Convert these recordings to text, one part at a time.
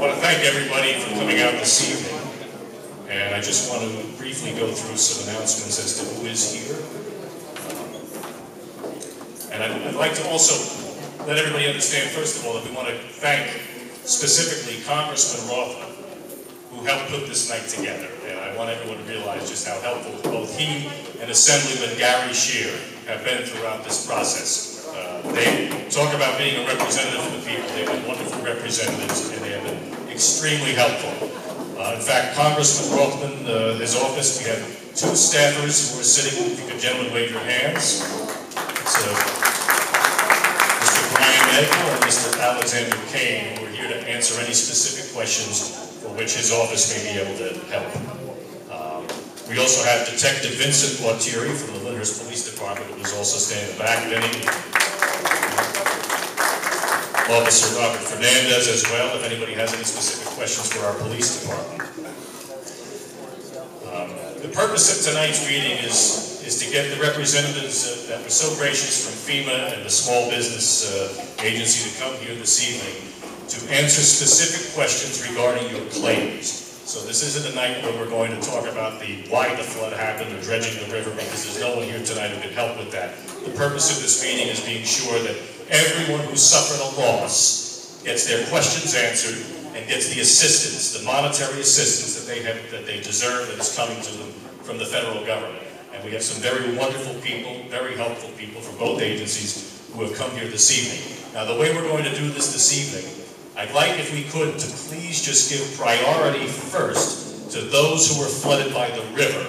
want to thank everybody for coming out this evening, and I just want to briefly go through some announcements as to who is here. And I'd like to also let everybody understand, first of all, that we want to thank specifically Congressman Rothman, who helped put this night together. And I want everyone to realize just how helpful both he and Assemblyman Gary Scheer have been throughout this process. They talk about being a representative for the people. They've been wonderful representatives, and they have been extremely helpful. In fact, Congressman Rothman, his office, we have two staffers who are sitting. If you could, gentlemen, wave your hands. It's Mr. Brian Edgar and Mr. Alexander Kane, who are here to answer any specific questions for which his office may be able to help. We also have Detective Vincent Guattieri from the Lyndhurst Police Department, who is also standing in the back. Officer Robert Fernandez as well, if anybody has any specific questions for our police department. The purpose of tonight's meeting is to get the representatives that were so gracious from FEMA and the small business agency to come here this evening to answer specific questions regarding your claims. So this isn't a night where we're going to talk about why the flood happened or dredging the river, because there's no one here tonight who can help with that. The purpose of this meeting is being sure that everyone who suffered a loss gets their questions answered and gets the assistance, the monetary assistance that they deserve, that is coming to them from the federal government. And we have some very wonderful people, very helpful people from both agencies who have come here this evening. Now, the way we're going to do this evening, I'd like, if we could, to please just give priority first to those who were flooded by the river,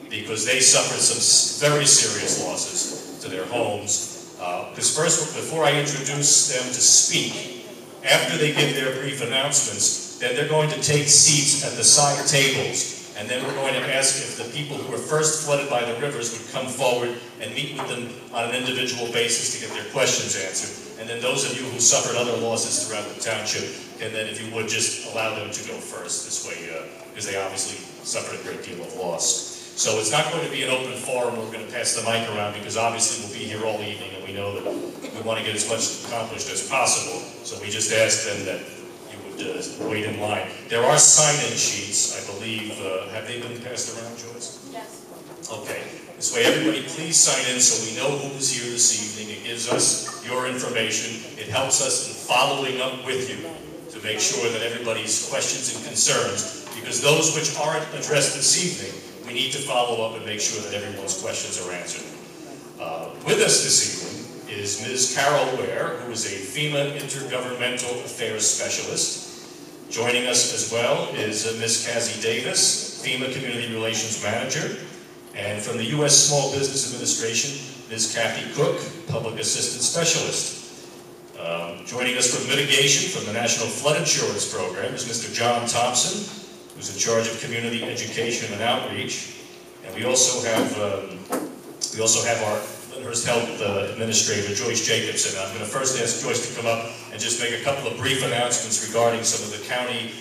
because they suffered some very serious losses to their homes. Because first, before I introduce them to speak, after they give their brief announcements, then they're going to take seats at the side tables, and then we're going to ask if the people who were first flooded by the rivers would come forward and meet with them on an individual basis to get their questions answered. And then those of you who suffered other losses throughout the township, and then if you would just allow them to go first this way, because they obviously suffered a great deal of loss. So it's not going to be an open forum. We're going to pass the mic around because obviously we'll be here all evening, and we know that we want to get as much accomplished as possible. So we just ask them that you would wait in line. There are sign-in sheets, I believe. Have they been passed around, Joyce? Yes. Okay. This way, everybody, please sign in so we know who is here this evening. It gives us your information. It helps us in following up with you to make sure that everybody's questions and concerns, because those which aren't addressed this evening, we need to follow up and make sure that everyone's questions are answered. With us this evening is Ms. Carol Ware, who is a FEMA Intergovernmental Affairs Specialist. Joining us as well is Ms. Cassie Davis, FEMA Community Relations Manager. And from the U.S. Small Business Administration, Ms. Kathy Cook, Public Assistance Specialist. Joining us from mitigation from the National Flood Insurance Program is Mr. John Thompson, who's in charge of community education and outreach. And we also have our Lyndhurst Health Administrator, Joyce Jacobson. I'm going to first ask Joyce to come up and just make a couple of brief announcements regarding some of the county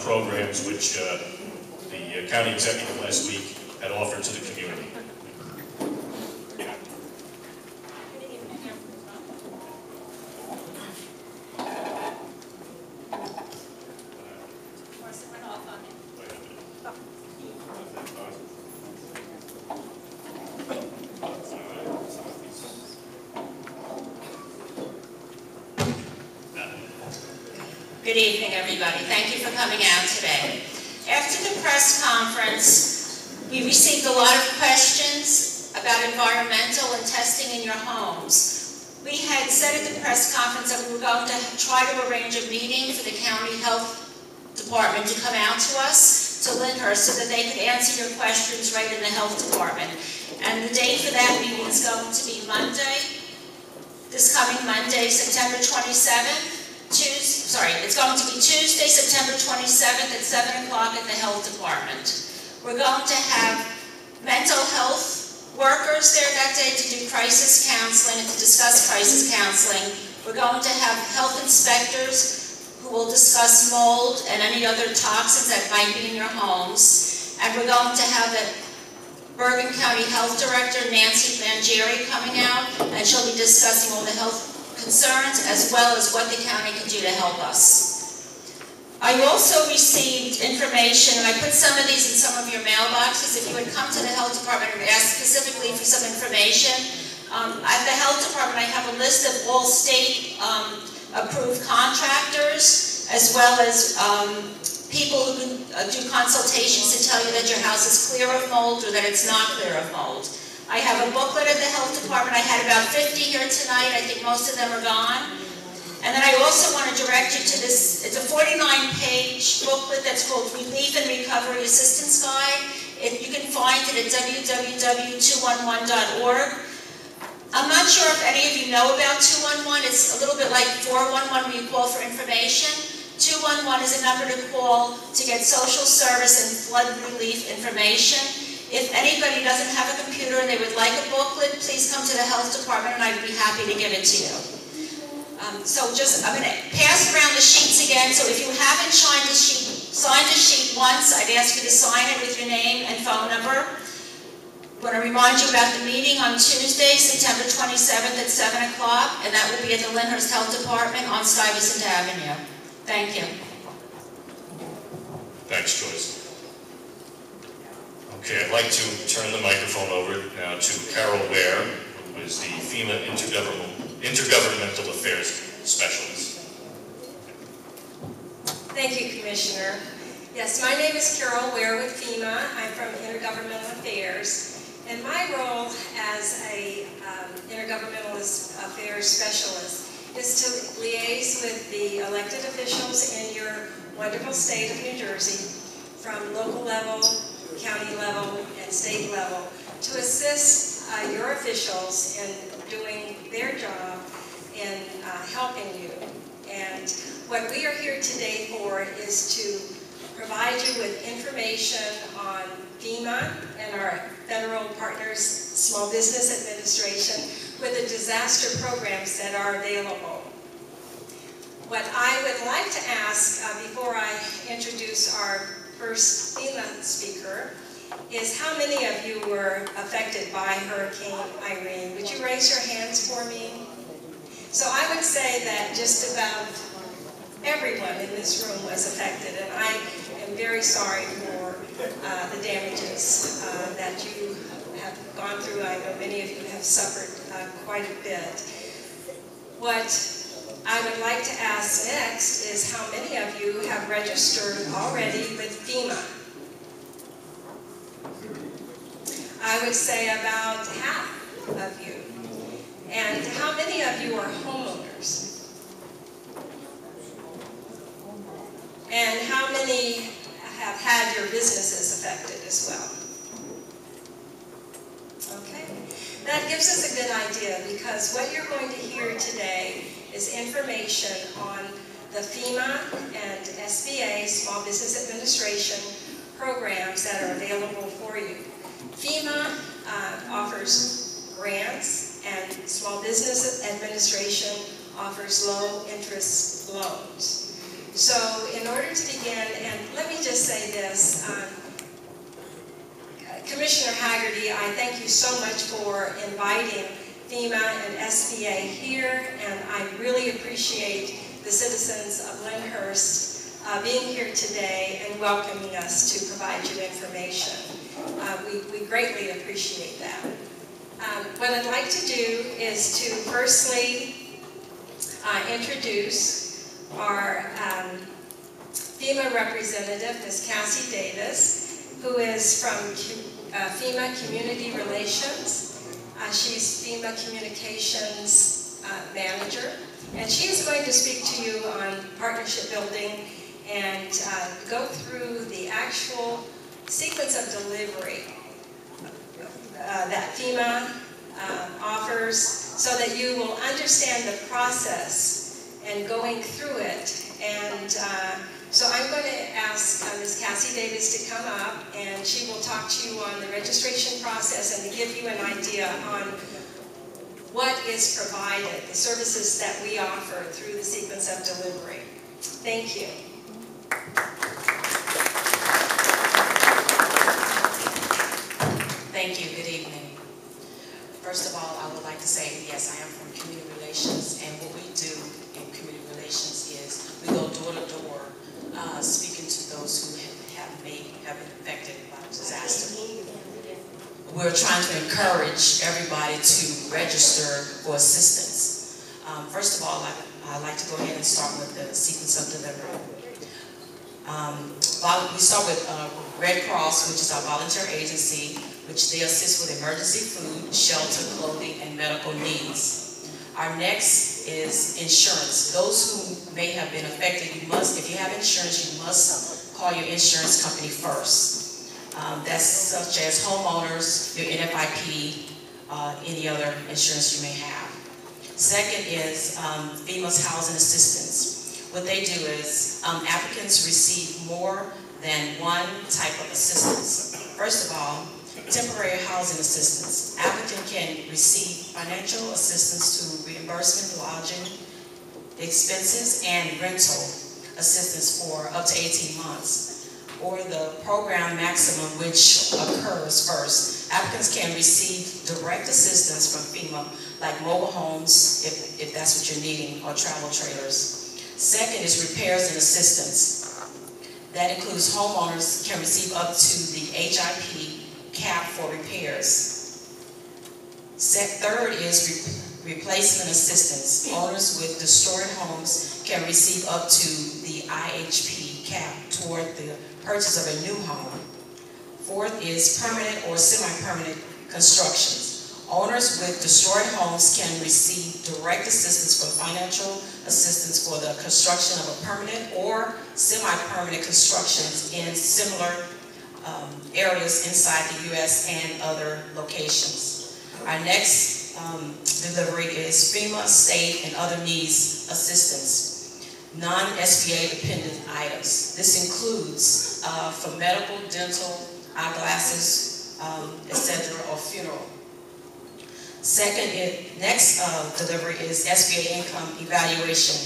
programs which the county executive last week had offered to the community. Good evening, everybody. Thank you for coming out today. After the press conference, we received a lot of questions about environmental and testing in your homes. We had said at the press conference that we were going to try to arrange a meeting for the county health department to come out to us, to Lyndhurst, so that they could answer your questions right in the health department. And the date for that meeting is going to be Monday, this coming Monday, September 27th. It's going to be Tuesday, September 27th at 7 o'clock at the health department. We're going to have mental health workers there that day to do crisis counseling and to discuss crisis counseling. We're going to have health inspectors who will discuss mold and any other toxins that might be in your homes. And we're going to have the Bergen County Health Director, Nancy Mangieri, coming out, and she'll be discussing all the health concerns as well as what the county can do to help us. I also received information, and I put some of these in some of your mailboxes. If you would come to the health department and ask specifically for some information, at the health department I have a list of all state approved contractors, as well as people who can do consultations to tell you that your house is clear of mold or that it's not clear of mold. I have a booklet at the health department. I had about 50 here tonight. I think most of them are gone. And then I also want to direct you to this, it's a 49-page booklet that's called Relief and Recovery Assistance Guide. You can find it at www.211.org. I'm not sure if any of you know about 211. It's a little bit like 411 where you call for information. 211 is a number to call to get social service and flood relief information. If anybody doesn't have a computer and they would like a booklet, please come to the health department and I'd be happy to give it to you. I'm going to pass around the sheets again, so if you haven't signed a sheet once, I'd ask you to sign it with your name and phone number. I want to remind you about the meeting on Tuesday, September 27th at 7 o'clock, and that will be at the Lyndhurst Health Department on Stuyvesant Avenue. Thank you. Thanks, Joyce. Okay, I'd like to turn the microphone over now to Carol Ware, who is the FEMA Intergovernmental Affairs Specialist. Thank you, Commissioner. Yes, my name is Carol Ware with FEMA. I'm from Intergovernmental Affairs. And my role as a Intergovernmental Affairs Specialist is to liaise with the elected officials in your wonderful state of New Jersey, from local level, county level, and state level, to assist your officials in doing their job in helping you. And what we are here today for is to provide you with information on FEMA and our federal partners, Small Business Administration, with the disaster programs that are available. What I would like to ask before I introduce our first FEMA speaker is how many of you were affected by Hurricane Irene? Would you raise your hands for me? So I would say that just about everyone in this room was affected, and I am very sorry for the damages that you have gone through. I know many of you have suffered quite a bit. What I would like to ask next is how many of you have registered already with FEMA? I would say about half of you. And how many of you are homeowners? And how many have had your businesses affected as well? Okay, that gives us a good idea, because what you're going to hear today is information on the FEMA and SBA, Small Business Administration, programs that are available for you. FEMA offers grants, and Small Business Administration offers low-interest loans. So in order to begin, and let me just say this, Commissioner Haggerty, I thank you so much for inviting FEMA and SBA here, and I really appreciate the citizens of Lyndhurst being here today and welcoming us to provide you information. We greatly appreciate that. What I'd like to do is to firstly introduce our FEMA representative, Ms. Cassie Davis, who is from FEMA Community Relations. She's FEMA Communications Manager, and she is going to speak to you on partnership building and go through the actual sequence of delivery that FEMA offers, so that you will understand the process and going through it. And so I'm going to ask Ms. Cassie Davis to come up, and she will talk to you on the registration process and to give you an idea on what is provided, the services that we offer through the sequence of delivery. Thank you. Thank you. Good evening. First of all, I would like to say, yes, I am from Community Relations, and what we do in Community Relations is we go door to door speaking to those who have been affected by the disaster. We're trying to encourage everybody to register for assistance. First of all, I'd like to go ahead and start with the sequence of delivery. We start with Red Cross, which is our volunteer agency, which they assist with emergency food, shelter, clothing, and medical needs. Our next is insurance. Those who may have been affected, if you have insurance, you must call your insurance company first. That's such as homeowners, your NFIP, any other insurance you may have. Second is FEMA's housing assistance. What they do is applicants receive more than one type of assistance. First of all, temporary housing assistance. Applicant can receive financial assistance to reimbursement, lodging expenses, and rental assistance for up to 18 months. Or the program maximum, which occurs first. Applicants can receive direct assistance from FEMA, like mobile homes, if that's what you're needing, or travel trailers. Second is repairs and assistance. That includes homeowners can receive up to the HIP cap for repairs. Third is replacement assistance. Owners with destroyed homes can receive up to the IHP cap toward the purchase of a new home. Fourth is permanent or semi-permanent constructions. Owners with destroyed homes can receive direct assistance for financial assistance for the construction of a permanent or semi-permanent constructions in similar areas inside the U.S. and other locations. Our next delivery is FEMA, state, and other needs assistance. Non-SBA dependent items. This includes for medical, dental, eyeglasses, etc., or funeral. Next delivery is SBA income evaluation.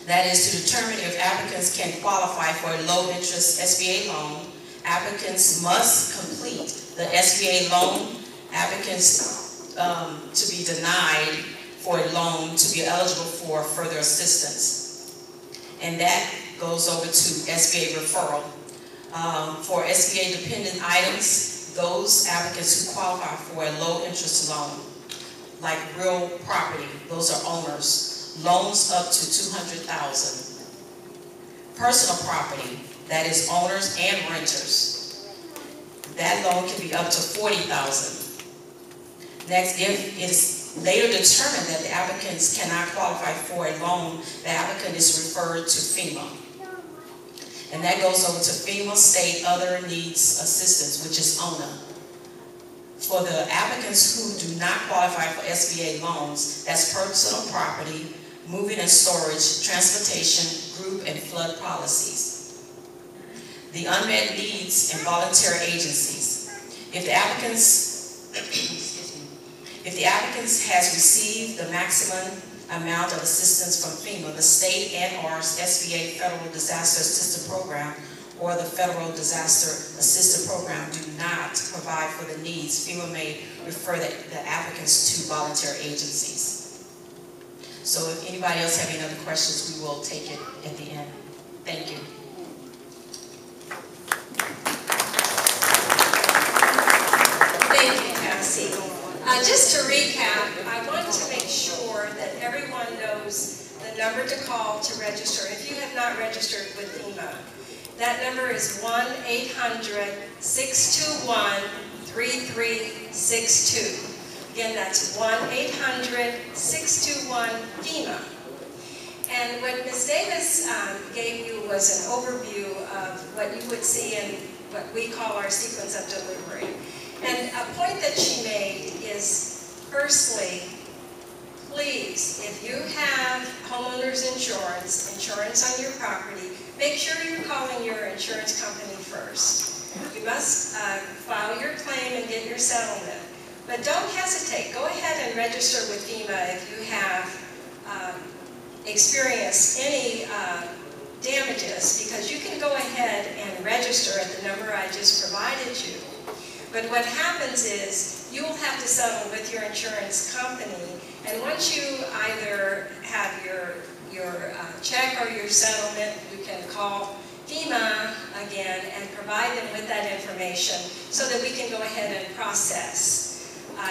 That is to determine if applicants can qualify for a low-interest SBA loan. Applicants must complete the SBA loan. Applicants to be denied for a loan to be eligible for further assistance. And that goes over to SBA referral. For SBA dependent items, those applicants who qualify for a low interest loan, like real property, those are owners, loans up to $200,000. Personal property, that is owners and renters, that loan can be up to $40,000. Next, if it is later determined that the applicants cannot qualify for a loan, the applicant is referred to FEMA. And that goes over to FEMA, state, other needs assistance, which is ONA. For the applicants who do not qualify for SBA loans, that's personal property, moving and storage, transportation, group and flood policies. The unmet needs and volunteer agencies. If the applicants has received the maximum amount of assistance from FEMA, the state and/or SBA Federal Disaster Assistance Program, or the Federal Disaster Assistance Program do not provide for the needs, FEMA may refer the applicants to volunteer agencies. So if anybody else have any other questions, we will take it at the end. Thank you. Thank you, Cassie. Just to recap, I want to make sure that everyone knows the number to call to register. If you have not registered with FEMA, that number is 1-800-621-3362. Again, that's 1-800-621-FEMA. And what Ms. Davis gave you was an overview of what you would see in what we call our sequence of delivery. And a point that she made is, firstly, please, if you have homeowners insurance on your property, make sure you're calling your insurance company first. You must file your claim and get your settlement. But don't hesitate. Go ahead and register with FEMA if you have experienced any damages, because you can go ahead and register at the number I just provided you. But what happens is you will have to settle with your insurance company, and once you either have your check or your settlement, you can can call FEMA again and provide them with that information so that we can go ahead and process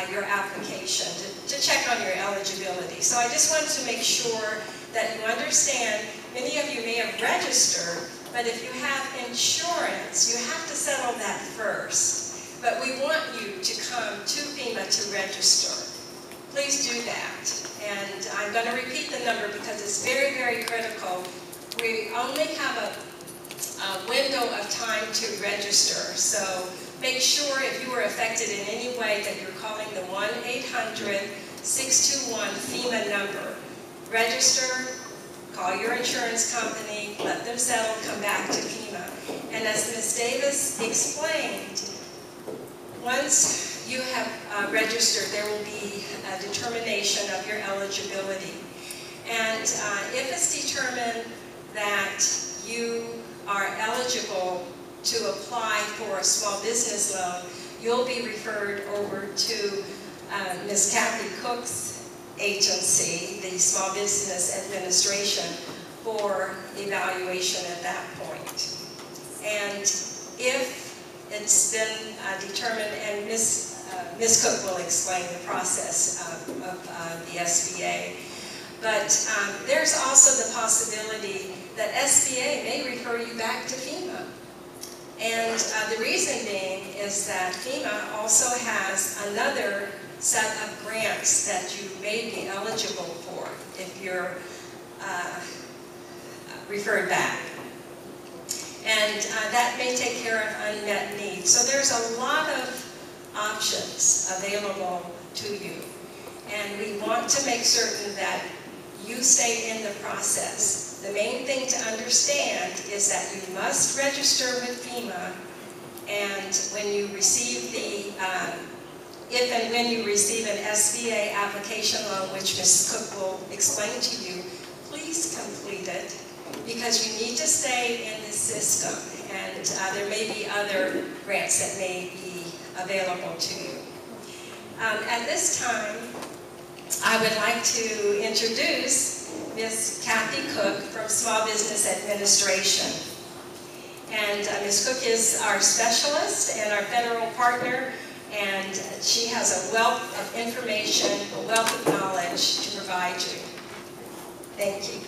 your application to check on your eligibility. So I just wanted to make sure that you understand, many of you may have registered, but if you have insurance, you have to settle that first. But we want you to come to FEMA to register. Please do that. And I'm going to repeat the number because it's very, very critical. We only have a window of time to register. So make sure if you were affected in any way that you're calling the 1-800-621-FEMA number. Register, call your insurance company, let them settle, come back to FEMA. And as Ms. Davis explained, once you have registered, there will be a determination of your eligibility. And if it's determined that you are eligible to apply for a small business loan, you'll be referred over to Ms. Kathy Cook's agency, the Small Business Administration, for evaluation at that point. And if it's been determined, and Ms. Cook will explain the process of the SBA, but there's also the possibility that SBA may refer you back to FEMA. And the reason being is that FEMA also has another set of grants that you may be eligible for if you're referred back. And that may take care of unmet needs. So there's a lot of options available to you. And we want to make certain that you stay in the process. The main thing to understand is that you must register with FEMA, and when you receive the, if and when you receive an SBA application loan, which Ms. Cook will explain to you, please complete it, because you need to stay in the system, and there may be other grants that may be available to you. At this time, I would like to introduce Ms. Kathy Cook from Small Business Administration. And Ms. Cook is our specialist and our federal partner, and she has a wealth of information, a wealth of knowledge to provide you. Thank you.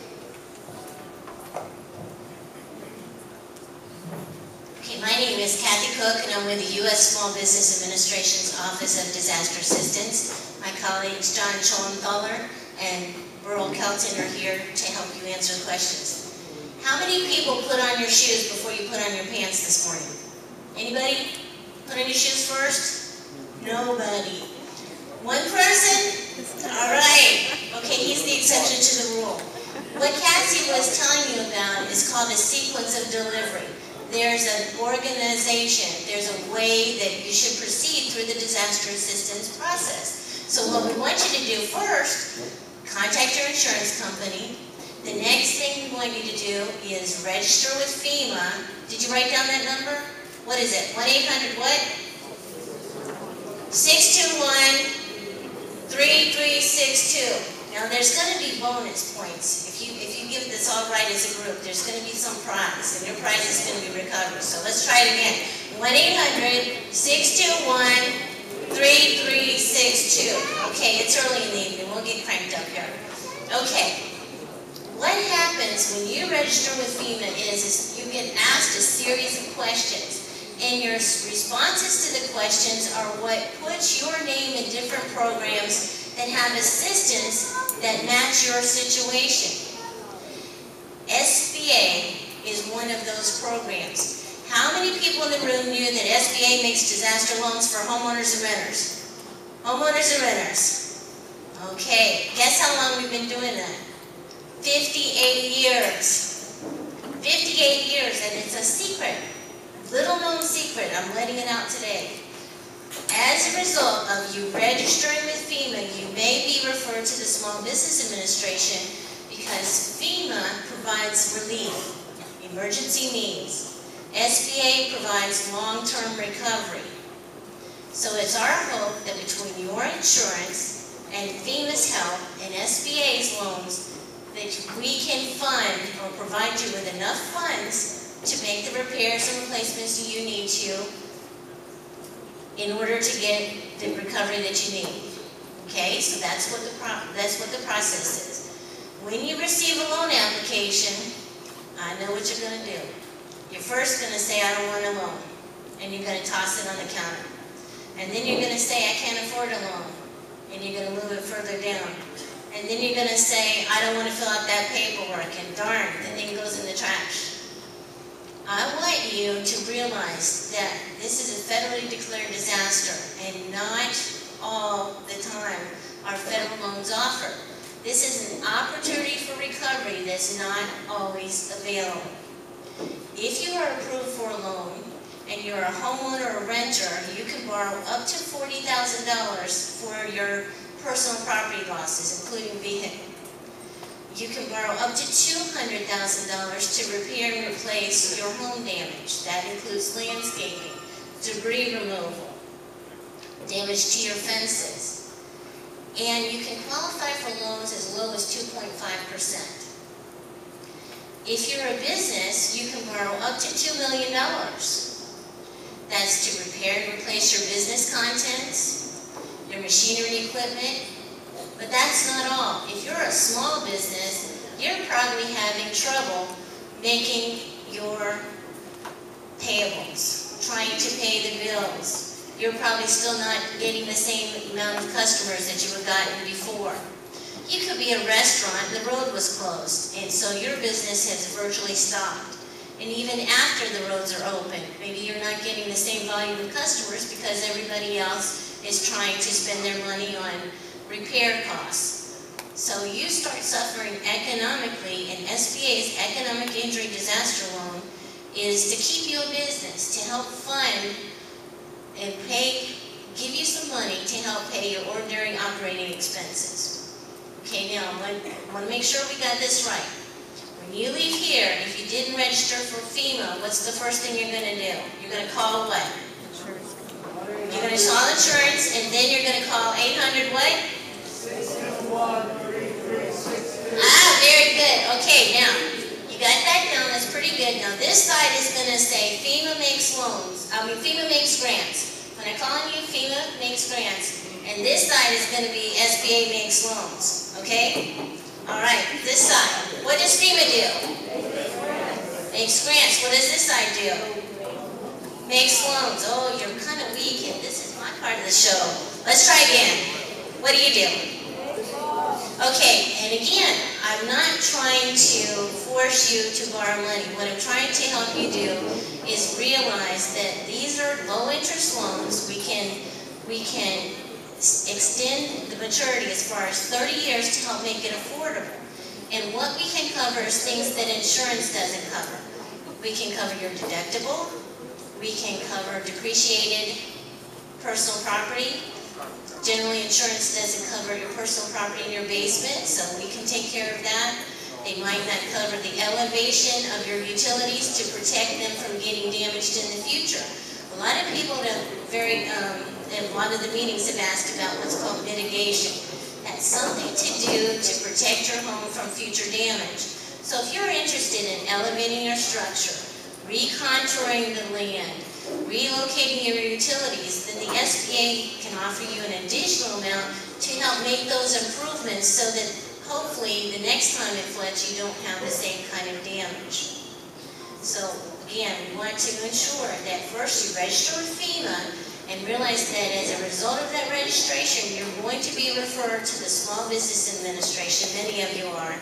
Okay, my name is Kathy Cook, and I'm with the U.S. Small Business Administration's Office of Disaster Assistance. My colleagues John Schoenthaler and Burl Kelton are here to help you answer questions. How many people put on your shoes before you put on your pants this morning? Anybody put on your shoes first? Nobody. One person? All right. Okay, he's the exception to the rule. What Cassie was telling you about is called a sequence of delivery. There's an organization, there's a way that you should proceed through the disaster assistance process. So what we want you to do first, contact your insurance company. The next thing we want you to do is register with FEMA. Did you write down that number? What is it? 1-800 what? 621-3362. Now there's going to be bonus points. If you give this all right as a group, there's going to be some prize, and your prize is going to be recovered. So let's try it again. 1-800-621-3362. Okay, it's early in the evening. We'll get cranked up here. Okay. What happens when you register with FEMA is you get asked a series of questions, and your responses to the questions are what puts your name in different programs that have assistance that match your situation. SBA is one of those programs. How many people in the room knew that SBA makes disaster loans for homeowners and renters? Homeowners and renters. Okay, guess how long we've been doing that? 58 years. 58 years, and it's a secret. Little known secret, I'm letting it out today. As a result of you registering with FEMA, you may be referred to the Small Business Administration because FEMA provides relief, emergency needs. SBA provides long-term recovery. So it's our hope that between your insurance and FEMA's help and SBA's loans, that we can fund or provide you with enough funds to make the repairs and replacements you need to in order to get the recovery that you need. Okay, so that's what the process is. When you receive a loan application, I know what you're going to do. You're first going to say, I don't want a loan, and you're going to toss it on the counter. And then you're going to say, I can't afford a loan, and you're going to move it further down. And then you're going to say, I don't want to fill out that paperwork, and darn, the thing goes in the trash. I want you to realize that this is a federally declared disaster, and not all the time are federal loans offered. This is an opportunity for recovery that's not always available. If you are approved for a loan, and you're a homeowner or renter, you can borrow up to $40,000 for your personal property losses, including vehicle. You can borrow up to $200,000 to repair and replace your home damage. That includes landscaping, debris removal, damage to your fences. And you can qualify for loans as low as 2.5%. If you're a business, you can borrow up to $2 million. That's to repair and replace your business contents, your machinery and equipment. But that's not all. If you're a small business, you're probably having trouble making your payables, trying to pay the bills. You're probably still not getting the same amount of customers that you have gotten before. You could be a restaurant, the road was closed, and so your business has virtually stopped. And even after the roads are open, maybe you're not getting the same volume of customers because everybody else is trying to spend their money on repair costs. So you start suffering economically, and SBA's Economic Injury Disaster Loan is to keep you in business, to help fund and give you some money to help pay your ordinary operating expenses. Okay, now I want to make sure we got this right. When you leave here, if you didn't register for FEMA, what's the first thing you're going to do? You're going to call what? You're going to call insurance, and then you're going to call 800 what? 621-3363. Very good. Okay, now, you got that down. That's pretty good. Now, this side is going to say FEMA makes FEMA makes grants. When I call on you, FEMA makes grants. And this side is going to be SBA makes loans. Okay? All right, this side. What does FEMA do? Makes grants. What does this side do? Makes loans. Oh, you're kind of weak, and this is my part of the show. Let's try again. What do you do? Okay, and again, I'm not trying to force you to borrow money. What I'm trying to help you do is realize that these are low-interest loans. We can extend the maturity as far as 30 years to help make it affordable. And what we can cover is things that insurance doesn't cover. We can cover your deductible. We can cover depreciated personal property. Generally, insurance doesn't cover your personal property in your basement, so we can take care of that. They might not cover the elevation of your utilities to protect them from getting damaged in the future. A lot of people in a lot of the meetings have asked about what's called mitigation. That's something to do to protect your home from future damage. So if you're interested in elevating your structure, recontouring the land, relocating your utilities, then the SBA can offer you an additional amount to help make those improvements so that hopefully the next time it floods you don't have the same kind of damage. So again, we want to ensure that first you register with FEMA and realize that as a result of that registration, you're going to be referred to the Small Business Administration, many of you are,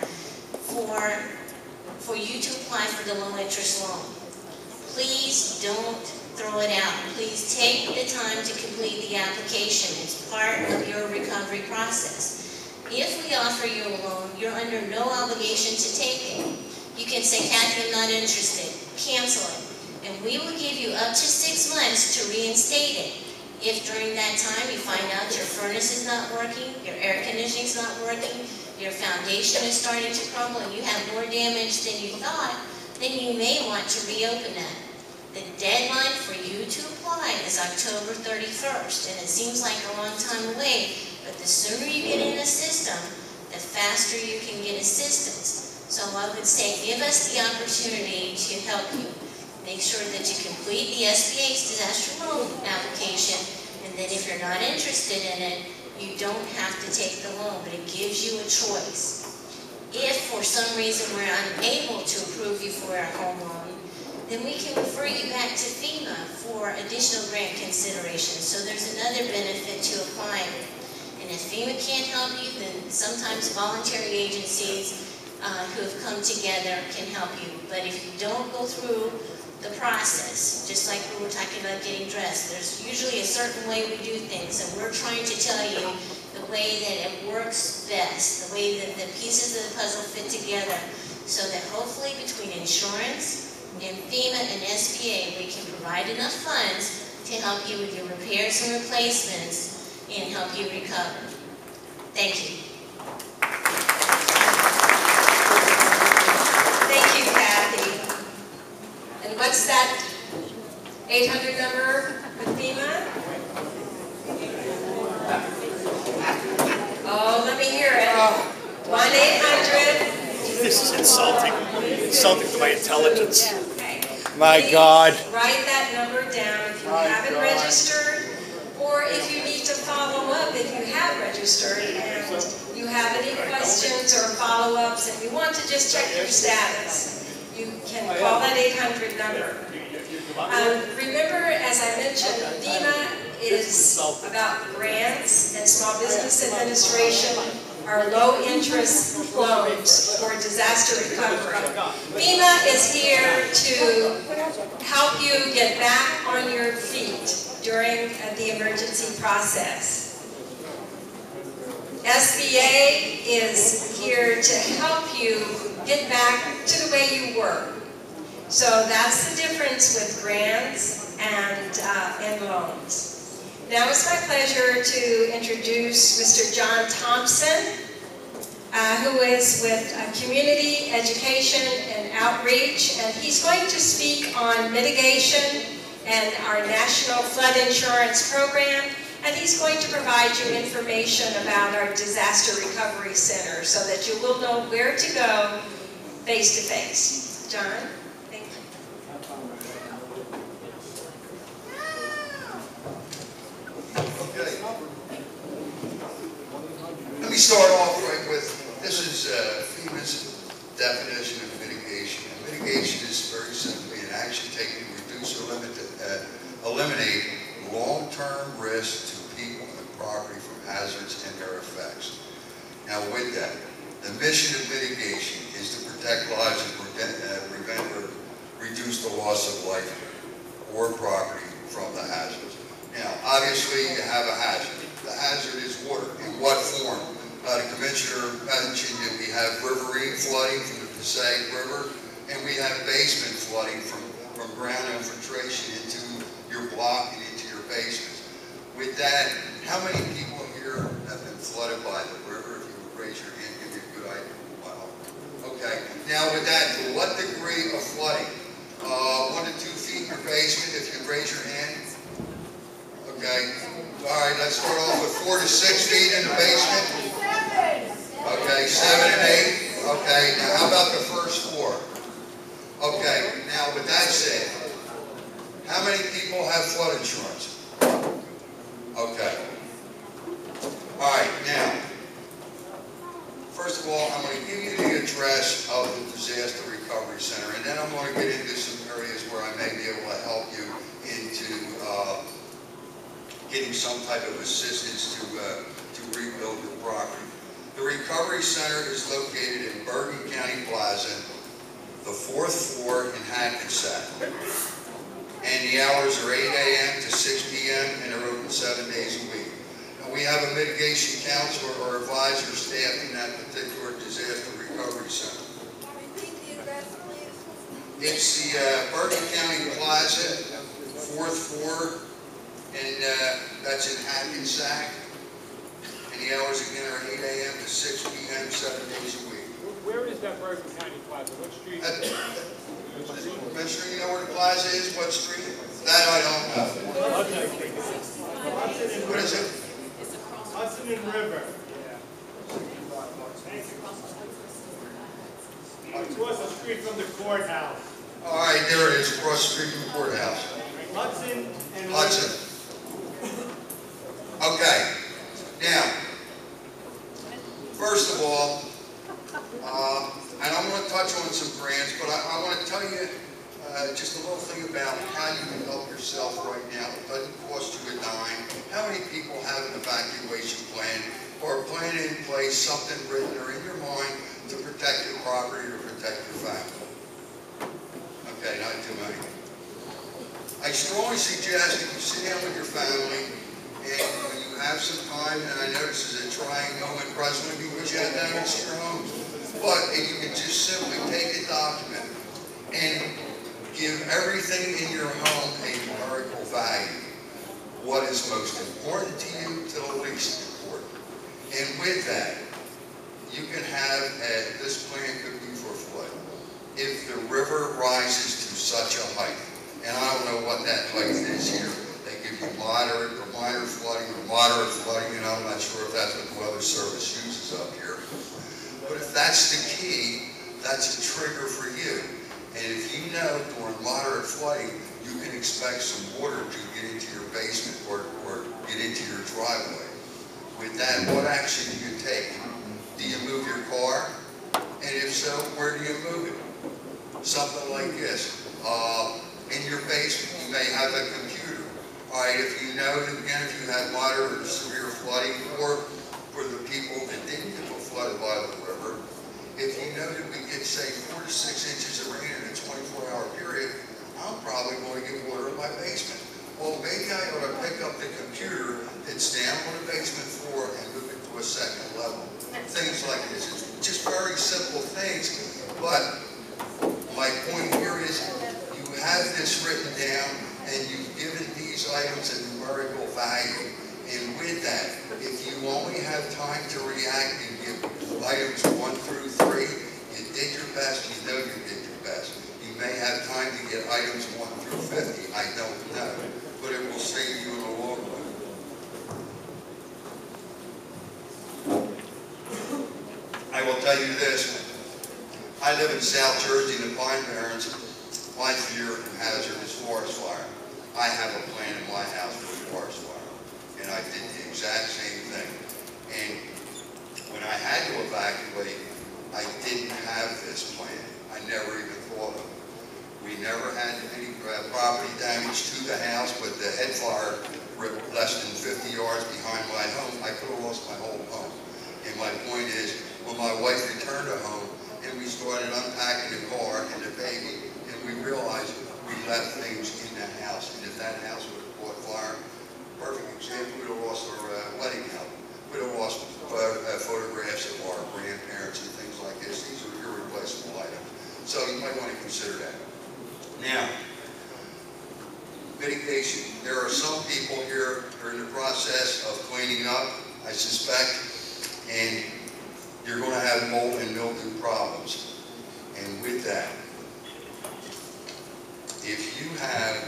for you to apply for the low interest loan. Please don't throw it out. Please take the time to complete the application. It's part of your recovery process. If we offer you a loan, you're under no obligation to take it. You can say, Kathy, I'm not interested. Cancel it. And we will give you up to 6 months to reinstate it. If during that time you find out your furnace is not working, your air conditioning is not working, your foundation is starting to crumble, and you have more damage than you thought, then you may want to reopen that. The deadline for you to apply is October 31st, and it seems like a long time away, but the sooner you get in the system, the faster you can get assistance. So I would say give us the opportunity to help you. Make sure that you complete the SBA's disaster loan application, and then if you're not interested in it, you don't have to take the loan, but it gives you a choice. If for some reason we're unable to approve you for a home loan, then we can refer you back to FEMA for additional grant consideration. So there's another benefit to applying. And if FEMA can't help you, then sometimes voluntary agencies who have come together can help you. But if you don't go through the process, just like we were talking about getting dressed, there's usually a certain way we do things, and we're trying to tell you the way that it works best, the way that the pieces of the puzzle fit together, so that hopefully between insurance and FEMA and SBA, we can provide enough funds to help you with your repairs and replacements and help you recover. Thank you. Thank you, Kathy. And what's that 800 number with FEMA? Oh, let me hear it. 1-800. This is insulting. Insulting to my intelligence. Okay. My Please God. Write that number down if you haven't registered, or if you need to follow up if you have registered and you have any questions or follow-ups and you want to just check your status. You can call that 800 number. Remember, as I mentioned, FEMA is about grants, and Small Business Administration are low-interest loans for disaster recovery. FEMA is here to help you get back on your feet during the emergency process. SBA is here to help you get back to the way you were. So that's the difference with grants and loans. Now it's my pleasure to introduce Mr. John Thompson, who is with Community Education and Outreach, and he's going to speak on mitigation and our National Flood Insurance Program, and he's going to provide you information about our Disaster Recovery Center so that you will know where to go face to face. John? Thank you. Okay. Let me start off right with, this is FEMA's definition of mitigation. And mitigation is very simply an action taken to reduce or eliminate long-term risk to people and property from hazards and their effects. Now with that, the mission of mitigation is to protect lives and prevent or reduce the loss of life or property from the hazards. Now, obviously, you have a hazard. The hazard is water. In what form? The Commissioner mentioned that we have riverine flooding from the Passaic River, and we have basement flooding from ground infiltration into your block and into your basements. With that, how many people here have been flooded by the river? If you would raise your hand, give you a good idea. Wow. Okay. Now, with that, to what degree of flooding? 1 to 2 feet in your basement, if you raise your hand. Okay. All right, let's start off with 4 to 6 feet in the basement. Okay, 7 and 8. Okay, now how about the first floor? Okay, now with that said, how many people have flood insurance? Okay. All right, now, first of all, I'm going to give you the address of the Disaster Recovery Center, and then I'm going to get into some areas where I may be able to help you into getting some type of assistance to rebuild your property. The Recovery Center is located in Bergen County Plaza, the 4th floor in Hackensack. And the hours are 8 a.m. to 6 p.m. and they're open 7 days a week. And we have a mitigation counselor or advisor staffed in that particular disaster recovery center. It's the Bergen County Plaza, 4th floor, and that's in Hackensack. And the hours again are 8 a.m. to 6 p.m. 7 days a week. Where is that Bergen County Plaza? What street? Commissioner, you know where the plaza is? What street? That I don't know. What is it? Hudson and River. Across the street from the courthouse. All right, there it is, across the street from the courthouse. Hudson and... Hudson. Okay, now, first of all, and I'm going to touch on some grants, but I want to tell you just a little thing about how you can help yourself right now. It doesn't cost you a dime. How many people have an evacuation plan or a plan in place, something written or in your mind to protect your property or protect your family? Okay, not too many. I strongly suggest that you sit down with your family and when you have some time, and I notice this is a trying moment presently because you have damage to your homes, but if you can just simply take a document and give everything in your home a numerical value. What is most important to you to the least important. And with that, you can have, this plan could be for flood. If the river rises to such a height, and I don't know what that height is here, they give you moderate or minor flooding or moderate flooding, and I'm not sure if that's what the Weather Service uses up here. But if that's the key, that's a trigger for you. And if you know during moderate flooding, you can expect some water to get into your basement or get into your driveway. With that, what action do you take? Do you move your car? And if so, where do you move it? Something like this. In your basement, you may have a computer. All right, if you know that, again, if you had moderate or severe flooding, or for the people that didn't get flooded by the river, if you know that we get, say, 4 to 6 inches of rain in a 24-hour period, I'm probably going to get water in my basement. Well, maybe I ought to pick up the computer that's down on the basement floor and move it to a second level. Things like this. It's just very simple things, but my point here is you have this written down and you've given these items a numerical value. And with that, if you only have time to react and give items 1 through 3, you did your best, you know you did your best. You may have time to get items 1 through 50, I don't know, but it will save you in the long run. I will tell you this, I live in South Jersey in the Pine Barrens. My fear and hazard is forest fire. I have a plan in my house for forest fire. And I did the exact same thing. And when I had to evacuate, I didn't have this plan. I never even thought of it. We never had any property damage to the house, but the head fire ripped less than 50 yards behind my home. I could have lost my whole home. And my point is, when my wife returned to home, and we started unpacking the car and the baby, and we realized we left things in the house. And if that house would have caught fire, perfect example, we'd have lost our wedding album. We'd have lost photographs of our grandparents and things like this. These are irreplaceable items. So you might want to consider that. Now, mitigation. There are some people here who are in the process of cleaning up, I suspect, and you're going to have mold and mildew problems. And with that, if you have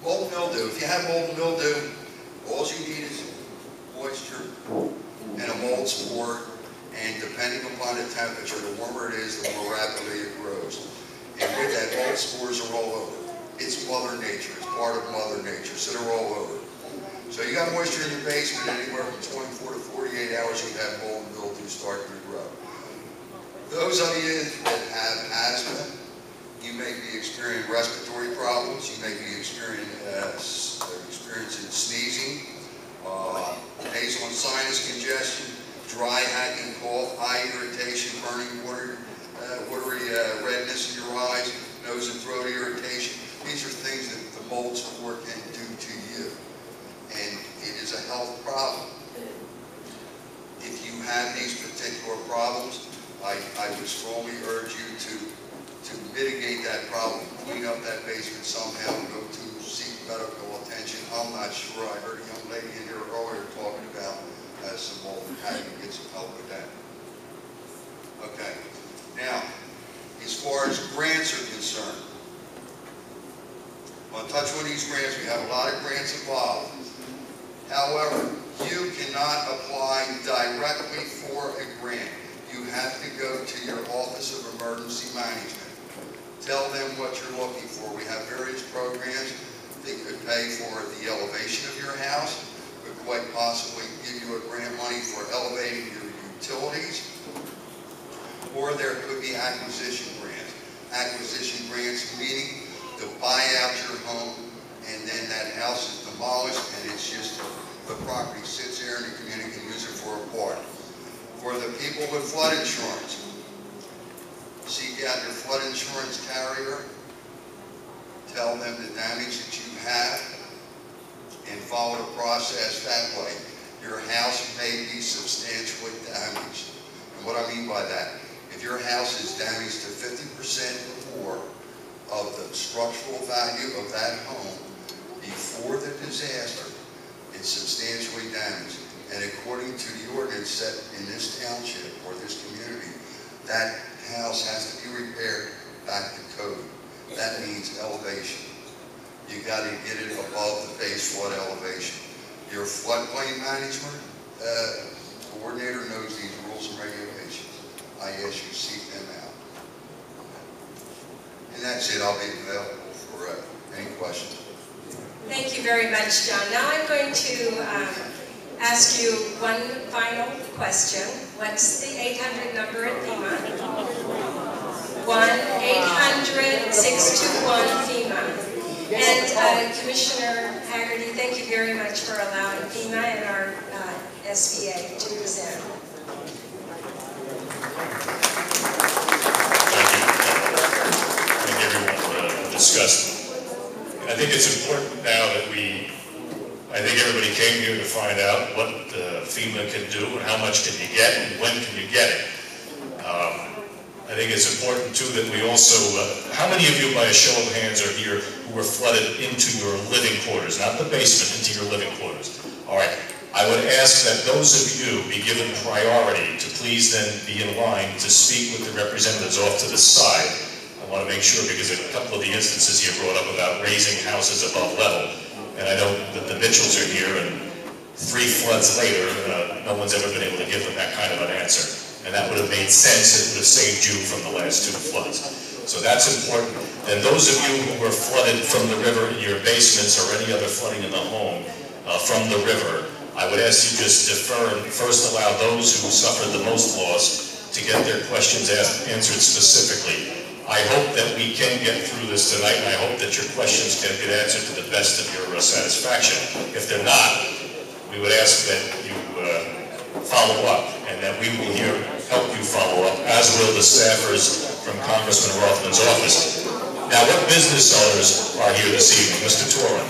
mold and mildew, if you have mold and mildew, all you need is moisture and a mold spore, and depending upon the temperature, the warmer it is, the more rapidly it grows. And with that, mold spores are all over. It's Mother Nature, it's part of Mother Nature, so they're all over. So you got moisture in your basement, anywhere from 24 to 48 hours, you have mold and mildew starting to grow. Those of you that have asthma, you may be experiencing respiratory problems, you may be experiencing sneezing, nasal and sinus congestion, dry hacking cough, eye irritation, burning watery redness in your eyes, nose and throat irritation. These are things that the mold spore can do to you. And it is a health problem. If you have these particular problems, I would strongly urge you to mitigate that problem, clean up that basement somehow, go to seek medical attention. I'm not sure. I heard a young lady in here earlier talking about some mold and how you can get some help with that. Okay. Now, as far as grants are concerned, I'm going to touch on these grants. We have a lot of grants involved. However, You cannot apply directly for a grant. You have to go to your Office of Emergency Management. Tell them what you're looking for. We have various programs that could pay for the elevation of your house, could quite possibly give you a grant money for elevating your utilities, or there could be acquisition grants. Acquisition grants meaning to buy out your home and then that house is demolished and it's just the property sits there and the community can use it for a park. For the people with flood insurance, seek out your flood insurance carrier, tell them the damage that you have, and follow the process that way. Your house may be substantially damaged. And what I mean by that, if your house is damaged to 50% or more of the structural value of that home before the disaster, it's substantially damaged. And according to the ordinance set in this township or this community, that house has to be repaired back to code. That means elevation. You got to get it above the base flood elevation. Your floodplain management coordinator knows these rules and regulations. I ask you to seek them out. And that's it. I'll be available for any questions. Thank you very much, John. Now I'm going to ask you one final question. What's the 800 number at FEMA? 1-800-621-FEMA. And Commissioner Haggerty, thank you very much for allowing FEMA and our SBA to present. Thank you everyone for discussing. I think it's important now that I think everybody came here to find out what FEMA can do and how much can you get and when can you get it. I think it's important too that we also, how many of you by a show of hands are here who were flooded into your living quarters, not the basement, into your living quarters? All right, I would ask that those of you be given priority to please then be in line to speak with the representatives off to the side. I want to make sure, because a couple of the instances you brought up about raising houses above level, and I know that the Mitchells are here, and 3 floods later, no one's ever been able to give them that kind of an answer. And that would have made sense. It would have saved you from the last 2 floods. So that's important. And those of you who were flooded from the river in your basements or any other flooding in the home from the river, I would ask you just defer and first allow those who suffered the most loss to get their questions answered specifically. I hope that we can get through this tonight, and I hope that your questions can get answered to the best of your satisfaction. If they're not, we would ask that you follow up, and that we will help you follow up, as will the staffers from Congressman Rothman's office. Now, what business owners are here this evening? Mr. Toran,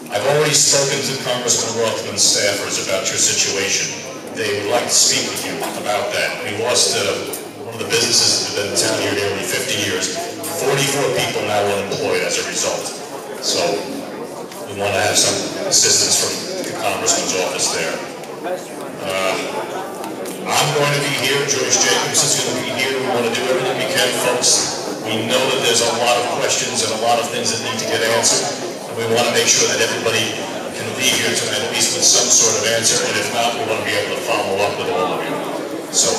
I've already spoken to Congressman Rothman's staffers about your situation. They would like to speak with you about that. We lost one of the businesses that have been in town here nearly 50 years. 44 people now unemployed as a result. So we want to have some assistance from the Congressman's office there. I'm going to be here. Joyce Jacobs is going to be here. We want to do everything we can, folks. We know that there's a lot of questions and a lot of things that need to get answered. And we want to make sure that everybody can leave here tonight at least with some sort of answer. And if not, we want to be able to follow up with all of you. So,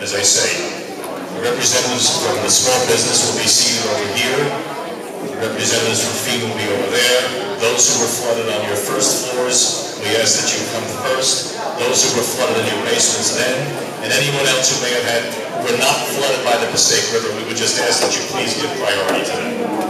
as I say, the representatives from the small business will be seated over here. The representatives from FEMA will be over there. Those who were flooded on your first floors, we ask that you come first. Those who were flooded in your basements then, and anyone else who may have who were not flooded by the Passaic River, we would just ask that you please give priority to them.